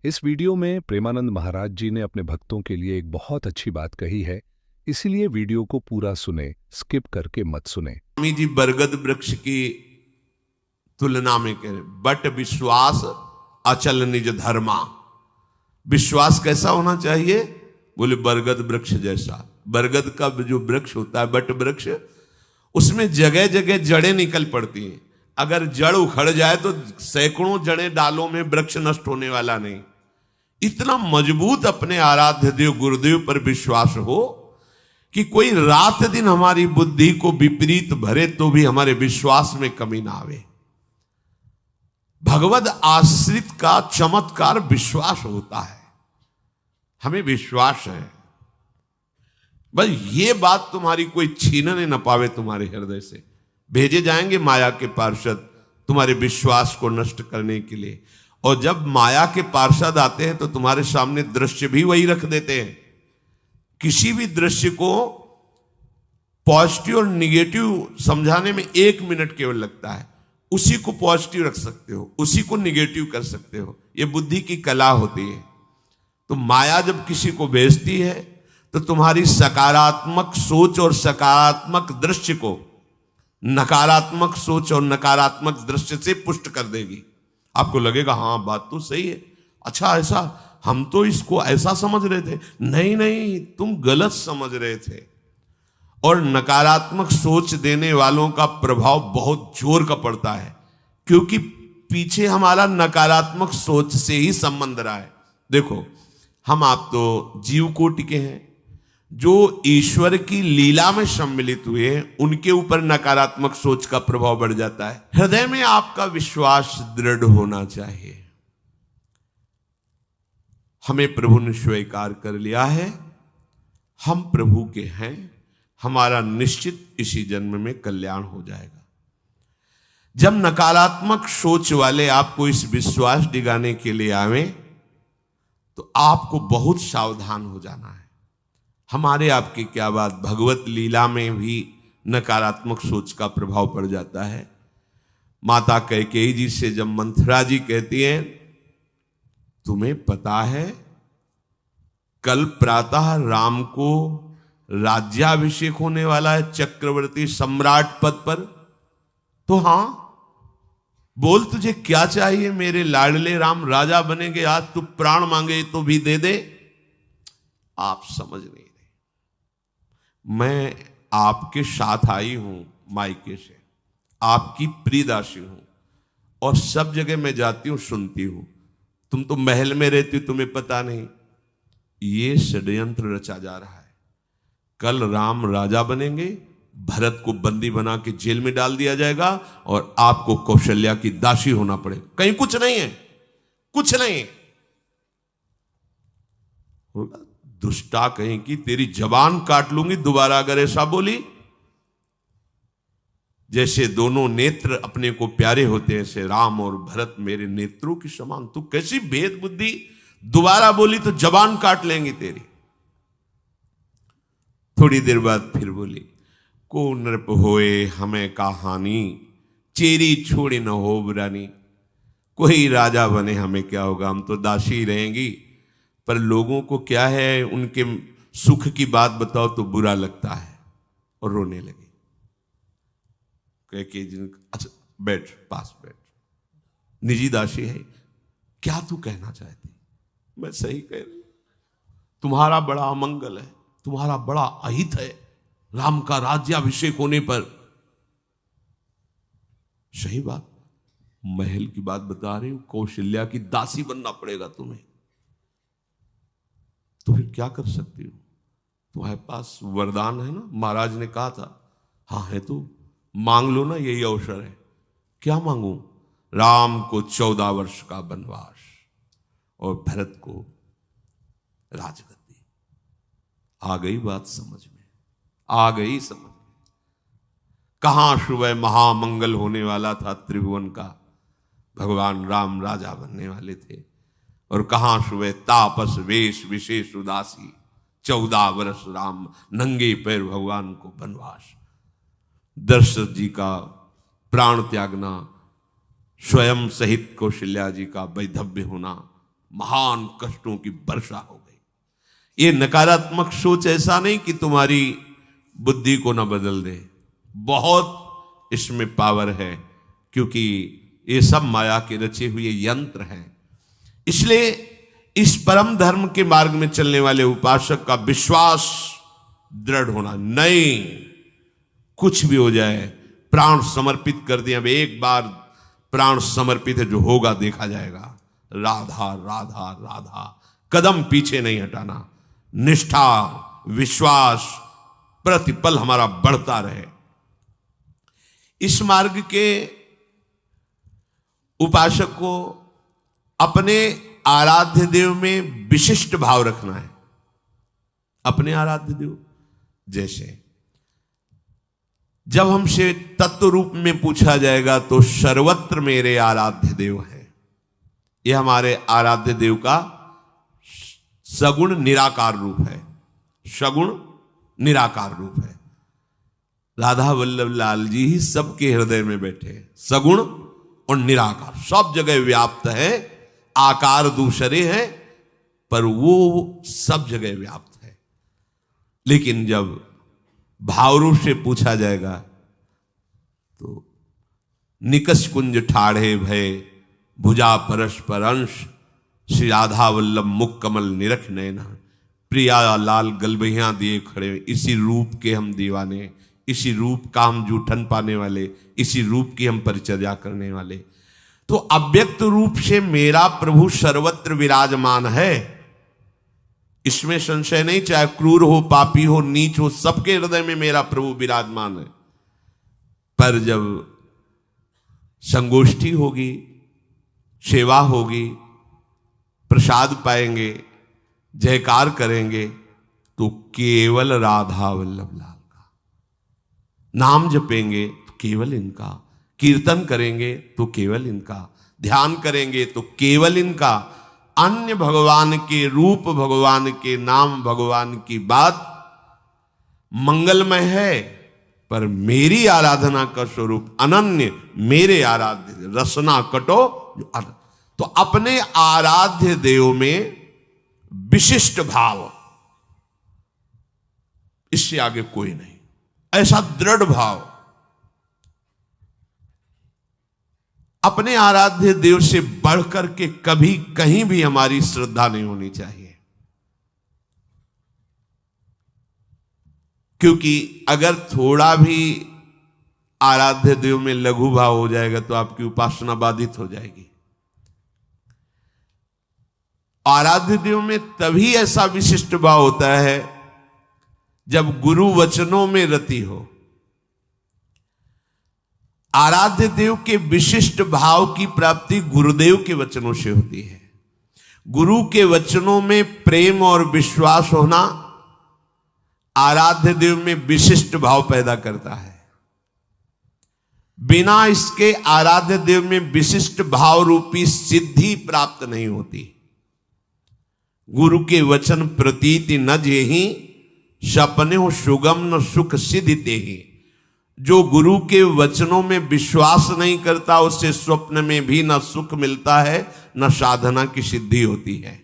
इस वीडियो में प्रेमानंद महाराज जी ने अपने भक्तों के लिए एक बहुत अच्छी बात कही है। इसीलिए वीडियो को पूरा सुने, स्किप करके मत सुने। स्वामी जी बरगद वृक्ष की तुलना में कह रहे, बट विश्वास अचल निज धर्मा। विश्वास कैसा होना चाहिए? बोले बरगद वृक्ष जैसा। बरगद का जो वृक्ष होता है, बट वृक्ष, उसमें जगह जगह जड़ें निकल पड़ती हैं। अगर जड़ उखड़ जाए तो सैकड़ों जड़ें डालों में, वृक्ष नष्ट होने वाला नहीं। इतना मजबूत अपने आराध्य देव गुरुदेव पर विश्वास हो कि कोई रात दिन हमारी बुद्धि को विपरीत भरे तो भी हमारे विश्वास में कमी ना आवे। भगवद आश्रित का चमत्कार विश्वास होता है। हमें विश्वास है, बस ये बात तुम्हारी कोई छीनने न पावे तुम्हारे हृदय से। भेजे जाएंगे माया के पार्षद तुम्हारे विश्वास को नष्ट करने के लिए, और जब माया के पार्षद आते हैं तो तुम्हारे सामने दृश्य भी वही रख देते हैं। किसी भी दृश्य को पॉजिटिव और निगेटिव समझाने में 1 मिनट केवल लगता है। उसी को पॉजिटिव रख सकते हो, उसी को निगेटिव कर सकते हो। यह बुद्धि की कला होती है। तो माया जब किसी को बेचती है तो तुम्हारी सकारात्मक सोच और सकारात्मक दृश्य को नकारात्मक सोच और नकारात्मक दृश्य से पुष्ट कर देगी। आपको लगेगा हाँ बात तो सही है, अच्छा ऐसा, हम तो इसको ऐसा समझ रहे थे। नहीं नहीं, तुम गलत समझ रहे थे। और नकारात्मक सोच देने वालों का प्रभाव बहुत जोर का पड़ता है, क्योंकि पीछे हमारा नकारात्मक सोच से ही संबंध रहा है। देखो, हम आप तो जीव कोटि के हैं, जो ईश्वर की लीला में सम्मिलित हुए हैं, उनके ऊपर नकारात्मक सोच का प्रभाव बढ़ जाता है। हृदय में आपका विश्वास दृढ़ होना चाहिए। हमें प्रभु ने स्वीकार कर लिया है, हम प्रभु के हैं, हमारा निश्चित इसी जन्म में कल्याण हो जाएगा। जब नकारात्मक सोच वाले आपको इस विश्वास दिलाने के लिए आवे तो आपको बहुत सावधान हो जाना है। हमारे आपकी क्या बात, भगवत लीला में भी नकारात्मक सोच का प्रभाव पड़ जाता है। माता कैकेयी जी से जब मंथरा जी कहती हैं, तुम्हें पता है कल प्रातः राम को राज्याभिषेक होने वाला है चक्रवर्ती सम्राट पद पर, तो हां बोल तुझे क्या चाहिए, मेरे लाडले राम राजा बनेंगे, आज तू प्राण मांगे तो भी दे दे। आप समझ नहीं रहे। मैं आपके साथ आई हूं मायके से, आपकी प्रियदासी हूं, और सब जगह मैं जाती हूं सुनती हूं। तुम तो महल में रहती हो, तुम्हें पता नहीं। ये षड्यंत्र रचा जा रहा है। कल राम राजा बनेंगे, भरत को बंदी बना के जेल में डाल दिया जाएगा, और आपको कौशल्या की दासी होना पड़ेगा। कहीं कुछ नहीं है, कुछ नहीं होगा। दुष्टा कहीं की तेरी जबान काट लूंगी दोबारा अगर ऐसा बोली। जैसे दोनों नेत्र अपने को प्यारे होते हैं, ऐसे राम और भरत मेरे नेत्रों की समान। तू कैसी भेद बुद्धि, दोबारा बोली तो जबान काट लेंगी तेरी। थोड़ी देर बाद फिर बोली, को नृप होए हमें कहानी, चेरी छोड़े न हो बुरानी। कोई राजा बने हमें क्या होगा, हम तो दासी रहेंगी। पर लोगों को क्या है, उनके सुख की बात बताओ तो बुरा लगता है और रोने लगे। अच्छा बैठ, पास बैठ, निजी दासी है, क्या तू कहना चाहती? मैं सही कह रही, तुम्हारा बड़ा अमंगल है, तुम्हारा बड़ा अहित है राम का राज्याभिषेक होने पर। सही बात, महल की बात बता रही हूं, कौशल्या की दासी बनना पड़ेगा तुम्हें। तो फिर क्या कर सकती हो? तुम्हारे पास वरदान है ना, महाराज ने कहा था। हाँ है, तो मांग लो ना, यही अवसर है। क्या मांगू? राम को 14 वर्ष का वनवास और भरत को राजगद्दी। आ गई बात समझ में, आ गई समझ में। कहां सुबह महामंगल होने वाला था त्रिभुवन का, भगवान राम राजा बनने वाले थे, और कहां सुबह तापस वेश विशेष उदासी, 14 वर्ष राम नंगे पैर भगवान को वनवास। दशरथ जी का प्राण त्यागना, स्वयं सहित कौशल्या जी का वैधव्य होना, महान कष्टों की वर्षा हो गई। ये नकारात्मक सोच ऐसा नहीं कि तुम्हारी बुद्धि को न बदल दे, बहुत इसमें पावर है, क्योंकि ये सब माया के रचे हुए यंत्र हैं। इसलिए इस परम धर्म के मार्ग में चलने वाले उपासक का विश्वास दृढ़ होना, नहीं कुछ भी हो जाए प्राण समर्पित कर दिए। अब एक बार प्राण समर्पित है, जो होगा देखा जाएगा। राधा राधा राधा, कदम पीछे नहीं हटाना। निष्ठा विश्वास प्रतिपल हमारा बढ़ता रहे। इस मार्ग के उपासक को अपने आराध्य देव में विशिष्ट भाव रखना है। अपने आराध्य देव, जैसे जब हमसे तत्व रूप में पूछा जाएगा तो सर्वत्र मेरे आराध्य देव हैं। यह हमारे आराध्य देव का सगुण निराकार रूप है। सगुण निराकार रूप है। राधा वल्लभ लाल जी ही सबके हृदय में बैठे, सगुण और निराकार, सब जगह व्याप्त है। आकार दूसरे हैं पर वो सब जगह व्याप्त है। लेकिन जब भावरूप से पूछा जाएगा तो निकष कुंज ठाढ़े भय भुजा परस्पर अंश, श्री राधा वल्लभ मुख कमल निरख नैना, प्रिया लाल गलबहियां दिए खड़े। इसी रूप के हम दीवाने, इसी रूप का हम जूठन पाने वाले, इसी रूप की हम परिचर्या करने वाले। तो अव्यक्त रूप से मेरा प्रभु सर्वत्र विराजमान है, इसमें संशय नहीं। चाहे क्रूर हो, पापी हो, नीच हो, सबके हृदय में मेरा प्रभु विराजमान है। पर जब संगोष्ठी होगी, सेवा होगी, प्रसाद पाएंगे, जयकार करेंगे, तो केवल राधा वल्लभ लाल का नाम जपेंगे तो केवल इनका, कीर्तन करेंगे तो केवल इनका, ध्यान करेंगे तो केवल इनका। अन्य भगवान के रूप, भगवान के नाम, भगवान की बात मंगलमय है, पर मेरी आराधना का स्वरूप अनन्य, मेरे आराध्य रसना कटो। तो अपने आराध्य देव में विशिष्ट भाव, इससे आगे कोई नहीं। ऐसा दृढ़ भाव अपने आराध्य देव से बढ़कर के कभी कहीं भी हमारी श्रद्धा नहीं होनी चाहिए। क्योंकि अगर थोड़ा भी आराध्य देव में लघु भाव हो जाएगा तो आपकी उपासना बाधित हो जाएगी। आराध्य देव में तभी ऐसा विशिष्ट भाव होता है जब गुरु वचनों में रति हो। आराध्य देव के विशिष्ट भाव की प्राप्ति गुरुदेव के वचनों से होती है। गुरु के वचनों में प्रेम और विश्वास होना आराध्य देव में विशिष्ट भाव पैदा करता है। बिना इसके आराध्य देव में विशिष्ट भाव रूपी सिद्धि प्राप्त नहीं होती। गुरु के वचन प्रतीति न जेहि, सपने सुगम न सुख सिद्धि ही। जो गुरु के वचनों में विश्वास नहीं करता उससे स्वप्न में भी न सुख मिलता है, न साधना की सिद्धि होती है।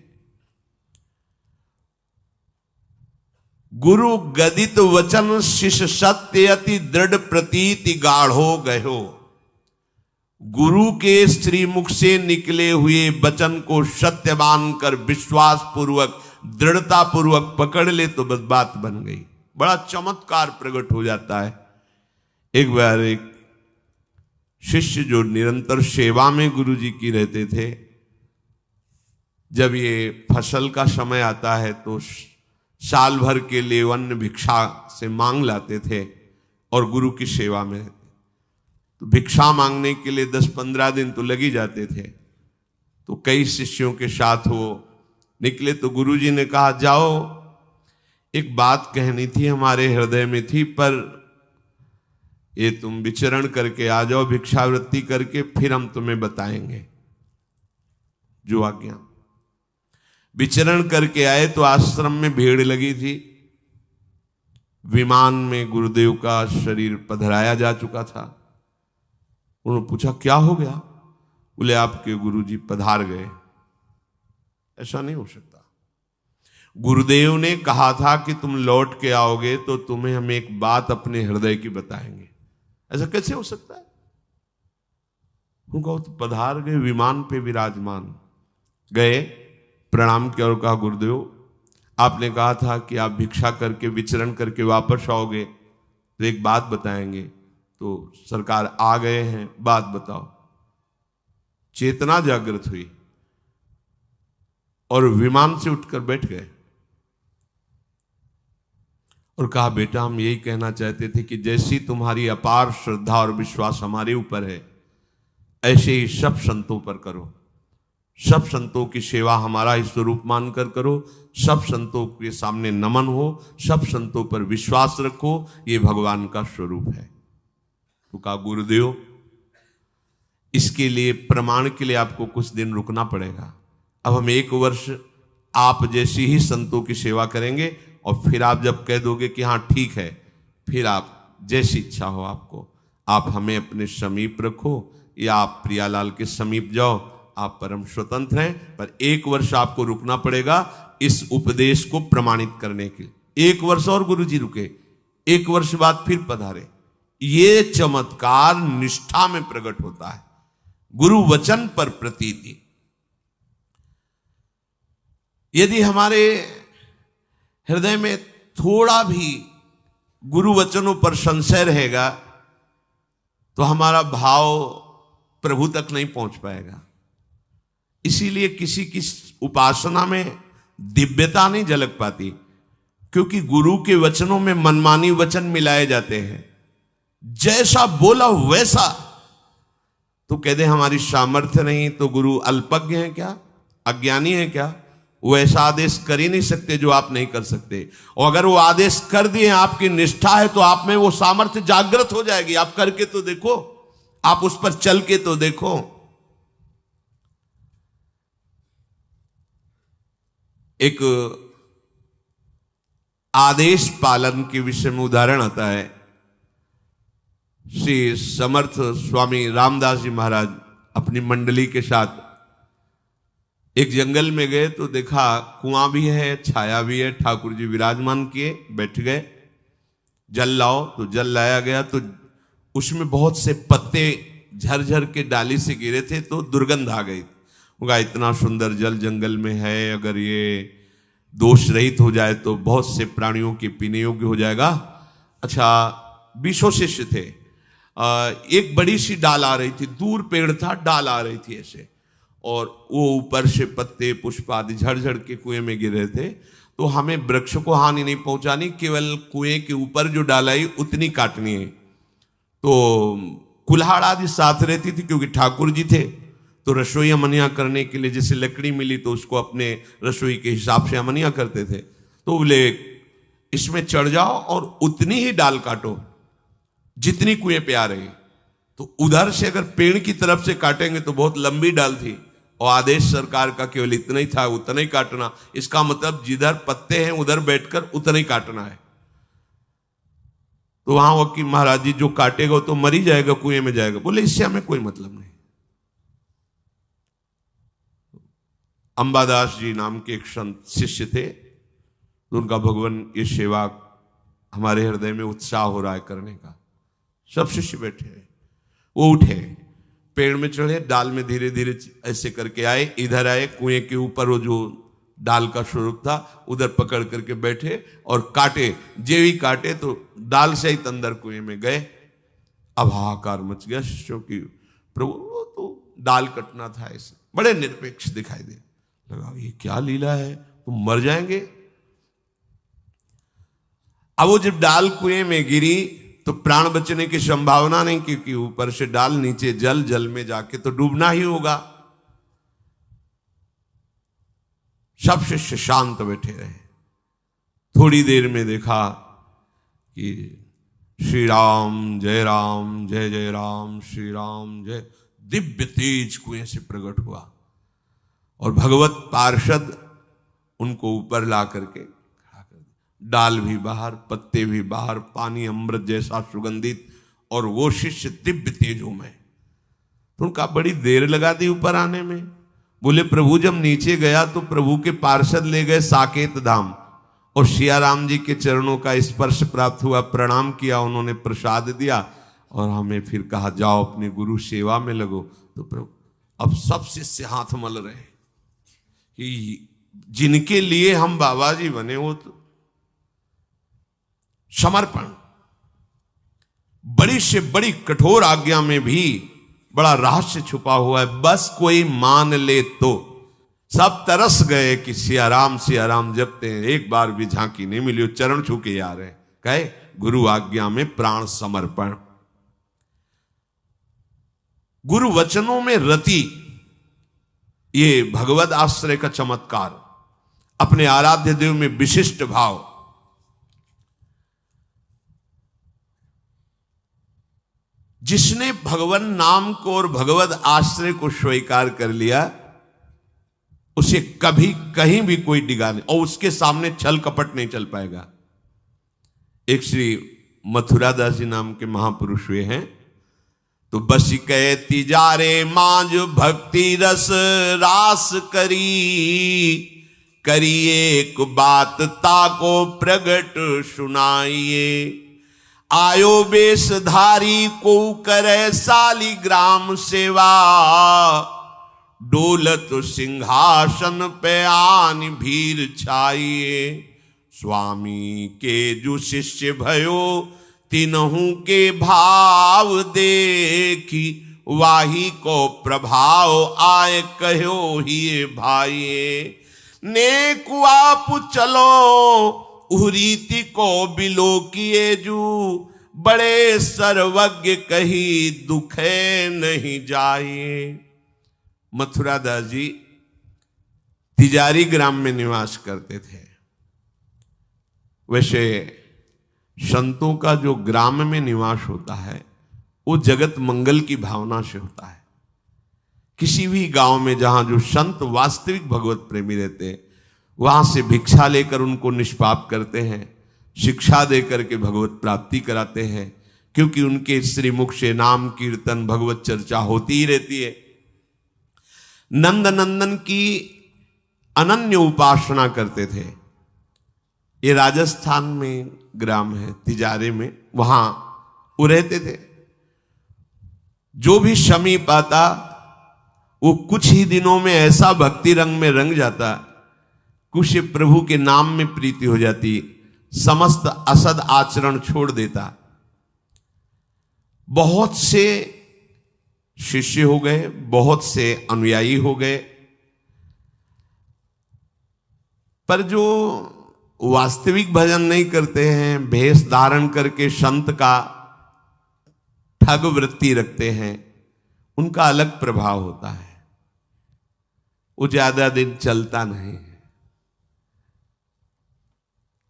गुरु गदित वचन शिष्य सत्य अति दृढ़ प्रतीति गाढ़ो गयो। गुरु के श्रीमुख से निकले हुए वचन को सत्य मानकर विश्वास पूर्वक, दृढ़ता पूर्वक पकड़ ले तो बस बात बन गई। बड़ा चमत्कार प्रकट हो जाता है। एक बार एक शिष्य जो निरंतर सेवा में गुरु जी की रहते थे, जब ये फसल का समय आता है तो साल भर के लिए अन्न भिक्षा से मांग लाते थे और गुरु की सेवा में रहते। तो भिक्षा मांगने के लिए 10-15 दिन तो लग ही जाते थे। तो कई शिष्यों के साथ वो निकले तो गुरु जी ने कहा, जाओ, एक बात कहनी थी, हमारे हृदय में थी, पर ये तुम विचरण करके आ जाओ, भिक्षावृत्ति करके, फिर हम तुम्हें बताएंगे जो आज्ञा। विचरण करके आए तो आश्रम में भीड़ लगी थी। विमान में गुरुदेव का शरीर पधराया जा चुका था। उन्होंने पूछा क्या हो गया? बोले आपके गुरुजी पधार गए। ऐसा नहीं हो सकता। गुरुदेव ने कहा था कि तुम लौट के आओगे तो तुम्हें हम एक बात अपने हृदय की बताएंगे। ऐसा कैसे हो सकता है? उनको तो पधार गए, विमान पे विराजमान, गए, प्रणाम किया और कहा गुरुदेव आपने कहा था कि आप भिक्षा करके विचरण करके वापस आओगे तो एक बात बताएंगे। तो सरकार आ गए हैं, बात बताओ। चेतना जागृत हुई और विमान से उठकर बैठ गए और कहा बेटा हम यही कहना चाहते थे कि जैसी तुम्हारी अपार श्रद्धा और विश्वास हमारे ऊपर है, ऐसे ही सब संतों पर करो। सब संतों की सेवा हमारा ही स्वरूप मानकर करो, सब संतों के सामने नमन हो, सब संतों पर विश्वास रखो, ये भगवान का स्वरूप है। तो कहा गुरुदेव इसके लिए प्रमाण के लिए आपको कुछ दिन रुकना पड़ेगा। अब हम 1 वर्ष आप जैसी ही संतों की सेवा करेंगे और फिर आप जब कह दोगे कि हाँ ठीक है, फिर आप जैसी इच्छा हो आपको, आप हमें अपने समीप रखो या आप प्रियालाल के समीप जाओ, आप परम स्वतंत्र हैं, पर 1 वर्ष आपको रुकना पड़ेगा इस उपदेश को प्रमाणित करने के लिए। 1 वर्ष और गुरुजी रुके, 1 वर्ष बाद फिर पधारे। ये चमत्कार निष्ठा में प्रकट होता है, गुरु वचन पर प्रतीति। यदि हमारे हृदय में थोड़ा भी गुरु वचनों पर संशय रहेगा तो हमारा भाव प्रभु तक नहीं पहुंच पाएगा। इसीलिए किसी की उपासना में दिव्यता नहीं झलक पाती, क्योंकि गुरु के वचनों में मनमानी वचन मिलाए जाते हैं। जैसा बोला वैसा, तो कह दे हमारी सामर्थ्य नहीं तो गुरु अल्पज्ञ है क्या, अज्ञानी है क्या? वो ऐसा आदेश कर ही नहीं सकते जो आप नहीं कर सकते। और अगर वो आदेश कर दिए, आपकी निष्ठा है, तो आप में वो सामर्थ्य जागृत हो जाएगी। आप करके तो देखो, आप उस पर चल के तो देखो। एक आदेश पालन के विषय में उदाहरण आता है। श्री समर्थ स्वामी रामदास जी महाराज अपनी मंडली के साथ एक जंगल में गए तो देखा कुआं भी है, छाया भी है, ठाकुर जी विराजमान किए, बैठ गए। जल लाओ तो जल लाया गया, तो उसमें बहुत से पत्ते झरझर के डाली से गिरे थे, तो दुर्गंध आ गई। उनका इतना सुंदर जल जंगल में है, अगर ये दोष रहित हो जाए तो बहुत से प्राणियों के पीने योग्य हो जाएगा। अच्छा, 20 शिष्य थे। एक बड़ी सी डाल आ रही थी, दूर पेड़ था, डाल आ रही थी ऐसे, और वो ऊपर से पत्ते पुष्प आदि झड़झड़ के कुएं में गिर रहे थे। तो हमें वृक्ष को हानि नहीं पहुंचानी, केवल कुएं के ऊपर जो डाल आई उतनी काटनी है। तो कुल्हाड़ आदि साथ रहती थी, क्योंकि ठाकुर जी थे, तो रसोई अमनिया करने के लिए जैसे लकड़ी मिली तो उसको अपने रसोई के हिसाब से अमनिया करते थे। तो बोले इसमें चढ़ जाओ और उतनी ही डाल काटो जितनी कुएं पे आ रही। तो उधर से अगर पेड़ की तरफ से काटेंगे तो बहुत लंबी डाल थी, और आदेश सरकार का केवल इतना ही था, उतना ही काटना। इसका मतलब जिधर पत्ते हैं उधर बैठकर उतना ही काटना है। तो वहां वकील महाराज जी जो काटेगा वो तो मर ही जाएगा, कुएं में जाएगा। बोले इससे हमें कोई मतलब नहीं। अंबादास जी नाम के एक संत शिष्य थे, तो उनका भगवान ये सेवा हमारे हृदय में उत्साह हो रहा है करने का। सब शिष्य बैठे हैं, वो उठे, पेड़ में चढ़े, डाल में धीरे धीरे ऐसे करके आए, इधर आए, कुएं के ऊपर वो जो डाल का स्वरूप था उधर पकड़ करके बैठे और काटे। जे ही काटे तो डाल से ही अंदर कुएं में गए। अब हाहाकार मच गया शिष्यों की, प्रभु वो तो डाल कटना था। ऐसे बड़े निरपेक्ष दिखाई दे लगा, ये क्या लीला है, तुम मर जाएंगे। अब वो जब डाल कुएं में गिरी तो प्राण बचने की संभावना नहीं, क्योंकि ऊपर से डाल, नीचे जल, जल में जाके तो डूबना ही होगा। सब शिष्य शांत बैठे रहे। थोड़ी देर में देखा कि श्री राम जय राम, जय जय राम, श्री राम जय, दिव्य तेज कुएं से प्रकट हुआ और भगवत पार्षद उनको ऊपर ला करके, डाल भी बाहर, पत्ते भी बाहर, पानी अमृत जैसा सुगंधित, और वो शिष्य दिव्य तेजों में। तो उनका बड़ी देर लगा दी ऊपर आने में। बोले प्रभु जब नीचे गया तो प्रभु के पार्षद ले गए साकेत धाम और सियाराम जी के चरणों का स्पर्श प्राप्त हुआ, प्रणाम किया, उन्होंने प्रसाद दिया और हमें फिर कहा जाओ अपने गुरु सेवा में लगो। तो प्रभु अब सब शिष्य हाथ मल रहे कि जिनके लिए हम बाबा जी बने वो तो समर्पण, बड़ी से बड़ी कठोर आज्ञा में भी बड़ा रहस्य छुपा हुआ है, बस कोई मान ले तो। सब तरस गए कि सियाराम सियाराम जपते हैं, एक बार भी झांकी नहीं मिली, चरण छू के आ रहे, कहे गुरु आज्ञा में प्राण समर्पण। गुरु वचनों में रति, ये भगवत आश्रय का चमत्कार, अपने आराध्य देव में विशिष्ट भाव। जिसने भगवान नाम को और भगवत आश्रय को स्वीकार कर लिया उसे कभी कहीं भी कोई डिगा नहीं, और उसके सामने छल कपट नहीं चल पाएगा। एक श्री मथुरादास जी नाम के महापुरुष हुए हैं, तो बस कहे तिजारे मांझ भक्ति रस रास करिए एक बात ताको प्रगट सुनाइए। आयो बेशधारी को करे सालिग्राम सेवा, डोलत सिंहासन पे आन भीर छाइए। स्वामी के जो शिष्य भयो तीनों के भाव देखी, वाही को प्रभाव आए कहो ही भाइये। नेक आप चलो उरीति को बिलो किए जू, बड़े सर्वज्ञ कही दुखे नहीं जाइए। मथुरादास जी तिजारी ग्राम में निवास करते थे। वैसे संतों का जो ग्राम में निवास होता है वो जगत मंगल की भावना से होता है। किसी भी गांव में जहां जो संत वास्तविक भगवत प्रेमी रहते हैं, वहां से भिक्षा लेकर उनको निष्पाप करते हैं, शिक्षा देकर के भगवत प्राप्ति कराते हैं, क्योंकि उनके श्रीमुख से नाम कीर्तन भगवत चर्चा होती ही रहती है। नंद नंदन की अनन्य उपासना करते थे। ये राजस्थान में ग्राम है तिजारे में, वहां वो रहते थे। जो भी समीप आता वो कुछ ही दिनों में ऐसा भक्ति रंग में रंग जाता, कुछ प्रभु के नाम में प्रीति हो जाती, समस्त असद आचरण छोड़ देता। बहुत से शिष्य हो गए, बहुत से अनुयायी हो गए, पर जो वास्तविक भजन नहीं करते हैं, भेष धारण करके संत का ठग वृत्ति रखते हैं, उनका अलग प्रभाव होता है। वो ज्यादा दिन चलता नहीं है।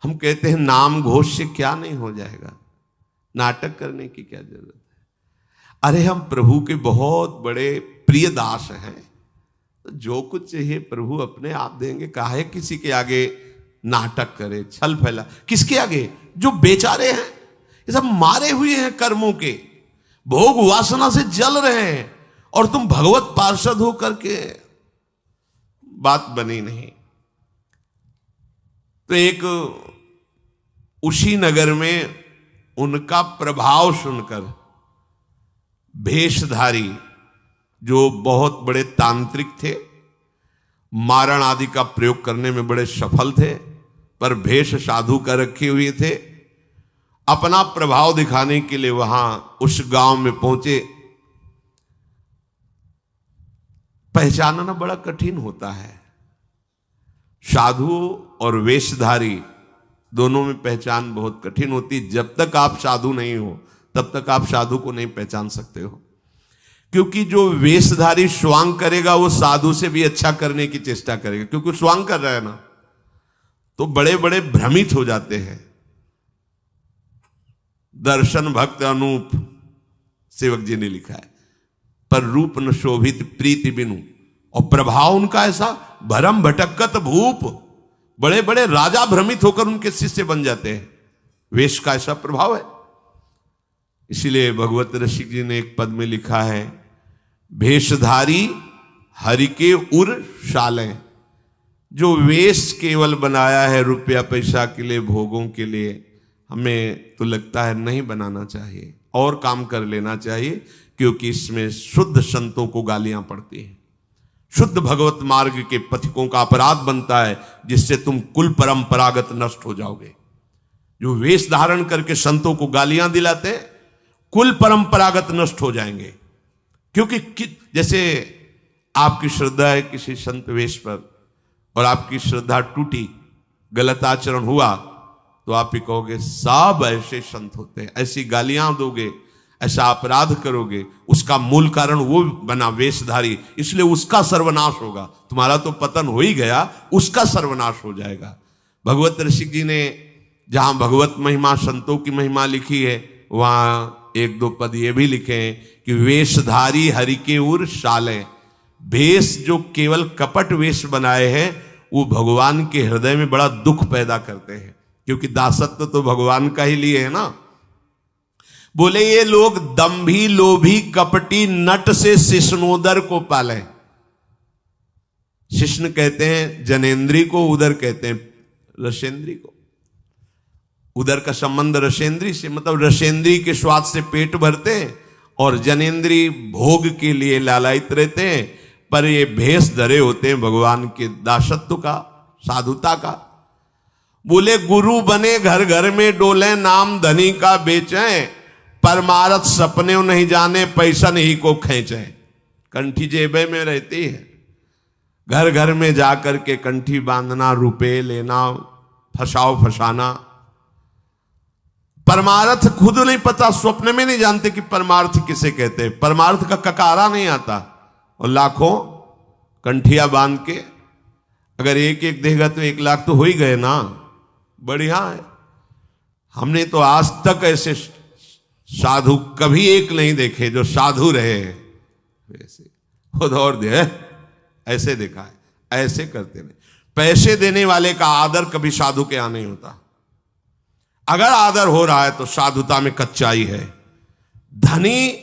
हम कहते हैं नाम घोष से क्या नहीं हो जाएगा, नाटक करने की क्या जरूरत है। अरे हम प्रभु के बहुत बड़े प्रिय दास हैं, तो जो कुछ चाहिए प्रभु अपने आप देंगे। काहे किसी के आगे नाटक करे, छल फैला। किसके आगे? जो बेचारे हैं, ये सब मारे हुए हैं कर्मों के, भोग वासना से जल रहे हैं, और तुम भगवत पार्षद हो करके बात बनी नहीं। तो एक उसी नगर में उनका प्रभाव सुनकर भेषधारी जो बहुत बड़े तांत्रिक थे, मारण आदि का प्रयोग करने में बड़े सफल थे, पर भेष साधु का रखे हुए थे, अपना प्रभाव दिखाने के लिए वहां उस गांव में पहुंचे। पहचानना बड़ा कठिन होता है। साधु और वेशधारी दोनों में पहचान बहुत कठिन होती। जब तक आप साधु नहीं हो तब तक आप साधु को नहीं पहचान सकते हो, क्योंकि जो वेशधारी स्वांग करेगा वो साधु से भी अच्छा करने की चेष्टा करेगा, क्योंकि स्वांग कर रहा है ना, तो बड़े बड़े भ्रमित हो जाते हैं। दर्शन भक्त अनूप, सेवक जी ने लिखा है, पर रूप न शोभित प्रीति बिनु, और प्रभाव उनका ऐसा भरम भटकत भूप, बड़े बड़े राजा भ्रमित होकर उनके शिष्य बन जाते हैं। वेश का ऐसा प्रभाव है। इसीलिए भगवत रसिक जी ने एक पद में लिखा है, भेषधारी हरि के उर शाले, जो वेश केवल बनाया है रुपया पैसा के लिए, भोगों के लिए, हमें तो लगता है नहीं बनाना चाहिए और काम कर लेना चाहिए, क्योंकि इसमें शुद्ध संतों को गालियां पड़ती हैं, शुद्ध भगवत मार्ग के पथिकों का अपराध बनता है, जिससे तुम कुल परंपरागत नष्ट हो जाओगे। जो वेश धारण करके संतों को गालियां दिलाते हैं, कुल परंपरागत नष्ट हो जाएंगे। क्योंकि जैसे आपकी श्रद्धा है किसी संत वेश पर और आपकी श्रद्धा टूटी, गलत आचरण हुआ, तो आप ही कहोगे सब ऐसे संत होते हैं, ऐसी गालियां दोगे, ऐसा अपराध करोगे, उसका मूल कारण वो बना वेशधारी, इसलिए उसका सर्वनाश होगा। तुम्हारा तो पतन हो ही गया, उसका सर्वनाश हो जाएगा। भगवत ऋषि जी ने जहां भगवत महिमा, संतों की महिमा लिखी है, वहां एक दो पद ये भी लिखे हैं कि वेशधारी हरि के उर शाले, वेश जो केवल कपट वेश बनाए हैं वो भगवान के हृदय में बड़ा दुख पैदा करते हैं, क्योंकि दासत्व तो भगवान का ही लिए है ना। बोले ये लोग दंभी लोभी कपटी नट से शिष्णोदर को पाले। शिष्ण कहते हैं जनेन्द्री को, उदर कहते हैं रसेंद्री को। उदर का संबंध रसेंद्री से, मतलब रसेंद्री के स्वाद से पेट भरते हैं और जनेन्द्री भोग के लिए लालायित रहते हैं, पर ये भेष धरे होते हैं भगवान के दासत्व का, साधुता का। बोले गुरु बने घर घर में डोले, नाम धनी का बेचें, परमारथ सपने नहीं जाने, पैसा नहीं को खींचे। कंठी जेबे में रहती है, घर घर में जाकर के कंठी बांधना, रुपए लेना, फसाओ फसाना, परमार्थ खुद नहीं पता, स्वप्न में नहीं जानते कि परमार्थ किसे कहते हैं, परमार्थ का ककारा नहीं आता, और लाखों कंठिया बांध के अगर एक एक देगा तो 1 लाख तो हो ही गए ना, बढ़िया है। हमने तो आज तक ऐसे साधु कभी एक नहीं देखे जो साधु रहे वैसे उधौर दे ऐसे देखा है, ऐसे करते नहीं। पैसे देने वाले का आदर कभी साधु के यहां नहीं होता। अगर आदर हो रहा है तो साधुता में कच्चाई है। धनी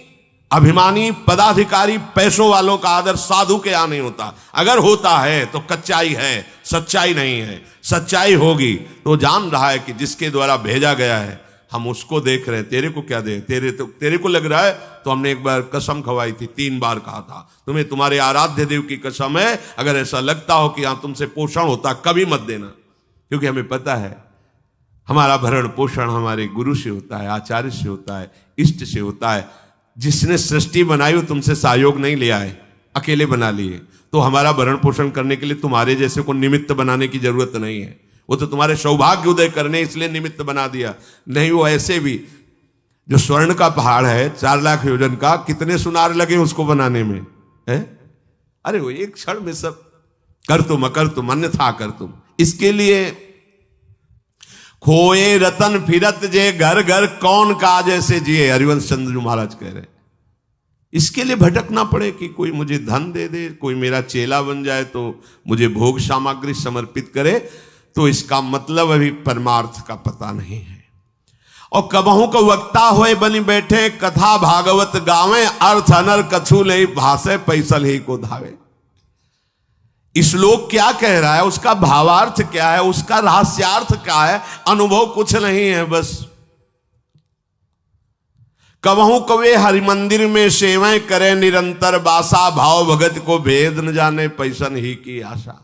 अभिमानी पदाधिकारी पैसों वालों का आदर साधु के यहां नहीं होता। अगर होता है तो कच्चाई है, सच्चाई नहीं है। सच्चाई होगी तो जान रहा है कि जिसके द्वारा भेजा गया है हम उसको देख रहे हैं। तेरे को क्या दे, तेरे को लग रहा है तो हमने एक बार कसम खवाई थी, 3 बार कहा था तुम्हें तुम्हारे आराध्य देव की कसम है, अगर ऐसा लगता हो कि यहां तुमसे पोषण होता कभी मत देना, क्योंकि हमें पता है हमारा भरण पोषण हमारे गुरु से होता है, आचार्य से होता है, इष्ट से होता है। जिसने सृष्टि बनाई वो तुमसे सहयोग नहीं लिया है, अकेले बना लिए। तो हमारा भरण पोषण करने के लिए तुम्हारे जैसे को निमित्त बनाने की जरूरत नहीं है। वो तो तुम्हारे सौभाग्य उदय करने इसलिए निमित्त बना दिया। नहीं वो ऐसे भी जो स्वर्ण का पहाड़ है 4 लाख योजन का, कितने सुनार लगे उसको बनाने में है? अरे वो एक क्षण में सब कर तुम अकर तुम अन्यथा कर तुम। इसके लिए खोए रतन फिरत जे घर घर कौन काज ऐसे जिए, हरिवंश चंद्र महाराज कह रहे। इसके लिए भटकना पड़े कि कोई मुझे धन दे दे, कोई मेरा चेला बन जाए तो मुझे भोग सामग्री समर्पित करे, तो इसका मतलब अभी परमार्थ का पता नहीं है। और कबहू को वक्ता होए बनी बैठे, कथा भागवत गावे, अर्थ अनर कछु ले भाषे, पैसल ही को धावे। श्लोक क्या कह रहा है, उसका भावार्थ क्या है, उसका रहस्यार्थ क्या है, अनुभव कुछ नहीं है। बस कबहू कवे हरि मंदिर में सेवाएं करे निरंतर बासा, भाव भगत को भेद न जाने पैसन ही की आशा।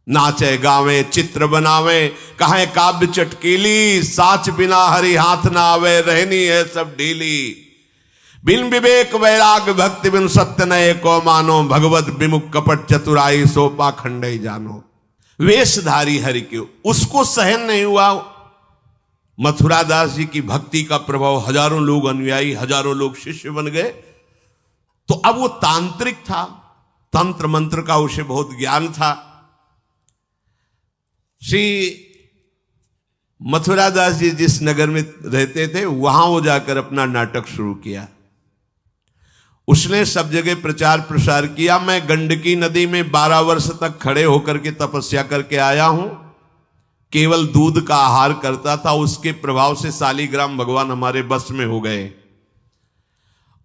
नाचे गावे चित्र बनावे कहे काव्य चटकीली, साच बिना हरि हाथ ना आवे, रहनी है सब ढीली। बिन विवेक वैराग भक्ति बिन सत्य नये को मानो, भगवत विमुख कपट चतुराई सो पाखंड ही जानो। वेशधारी हरि के उसको सहन नहीं हुआ। मथुरा दास जी की भक्ति का प्रभाव, हजारों लोग अनुयायी, हजारों लोग शिष्य बन गए। तो अब वो तांत्रिक था, तंत्र मंत्र का उसे बहुत ज्ञान था। श्री मथुरा दास जी जिस नगर में रहते थे वहां वो जाकर अपना नाटक शुरू किया। उसने सब जगह प्रचार प्रसार किया। मैं गंडकी नदी में 12 वर्ष तक खड़े होकर के तपस्या करके आया हूं, केवल दूध का आहार करता था। उसके प्रभाव से शालिग्राम भगवान हमारे बस में हो गए।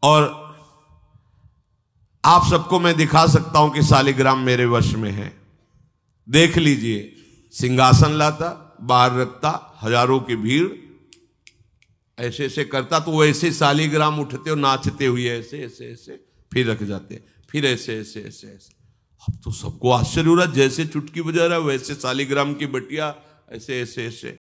और आप सबको मैं दिखा सकता हूं कि शालिग्राम मेरे वश में है। देख लीजिए, सिंहासन लाता, बाहर रखता, हजारों की भीड़, ऐसे ऐसे करता तो वो ऐसे शालिग्राम उठते और नाचते हुए ऐसे ऐसे ऐसे फिर रख जाते, फिर ऐसे ऐसे ऐसे ऐसे। अब तो सबको आश्चर्य हो रहा, जैसे चुटकी बजा रहा वैसे शालिग्राम की बटिया ऐसे ऐसे ऐसे।